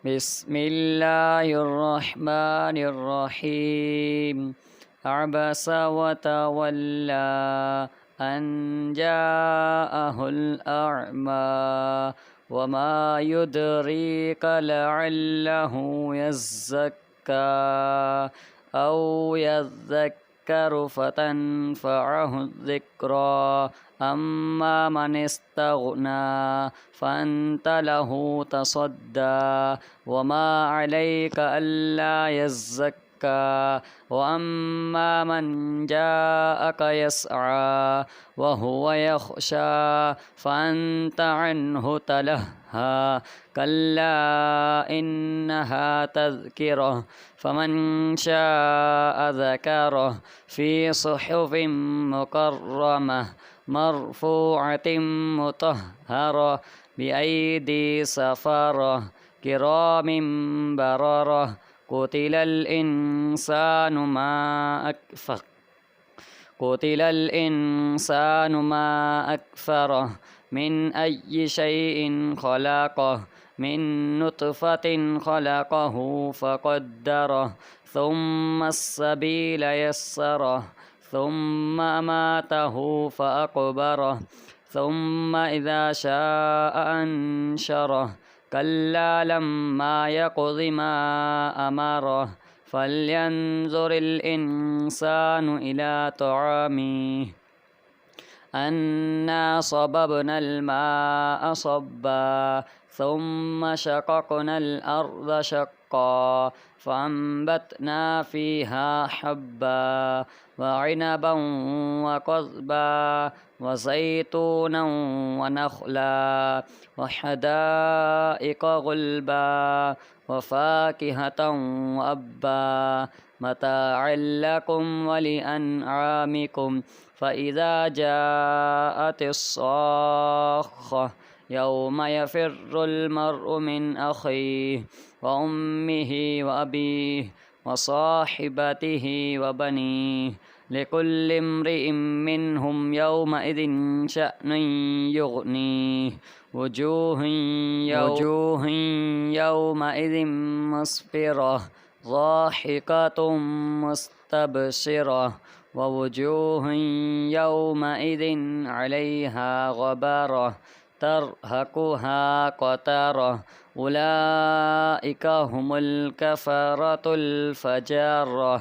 बिस्मिल्लाहिर रहमानिर रहीम। अबसा व तवल्ला अन जाअहुल अअमा वमा युद्रीका लअल्लहु यज़्ज़क्का औ यज़्ज़क्करु फतनफ़अहु ज़िक्रा अम्मा मन इस्तग़ना फ़अन्त लहु तसद्दा वमा अलैका अल्ला यज़्ज़क्का वअम्मा मन जाअक यसअ वहुव यख़शा फ़अन्त अन्हु तलह्हा कल्ला इन्नहा तज़किरह फ़मन शाअ ज़करह फ़ी सुहुफ़िन मुकर्रमह मरफ़ूअतिन मुतहहरह बिअयदी सफ़रह किरामिन बररह क़ुतिलल इंसानु मा अकफ़रह मिन अय्यि शैइन ख़लक़ह मिन नुत्फ़तिन ख़लक़हु फ़क़द्दरह थुम्मा अस्सबील यस्सरह थुम्मा अमातहु फ़अक़बरह थुम्मा इज़ा शाअ अंशरह कल्ला लम्मा यक़्ज़ मा अमरह फ़ल्यंज़ुरिल इंसानु इला तआमिह अन्ना सबबनल माअ सब्बा थुम्मा शक़क़नल अर्ज़ शक़्क़ा फ़अंबतना फ़ीहा हब्बा वअनबन वक़ज़बा वज़ैतूना वनख़ला वहदाइक़ गुल्बा वफ़ाकिहतन वअब्बा मताअन लकुम वलिअनआमिकुम फ़इज़ा जाअतिस्साख़्ख़ह यौम यफ़िर्रुल मर्उ मिन अख़ीह व उम्मिही व अबीह व साहिबतिही व बनीह लिकुल्लि इम्रिइन मिन्हुम यौमइज़िन शअनुन युग़नीह वुजूहुन यौमइज़िन मुस्फ़िरह ज़ाहिकतुन मुस्तबशिरह ववुजूहुन यौमइज़िन अलैहा ग़बरह तर्हक़ुहा क़तरह उलाइका हुमुल कफ़रतुल फ़जरह।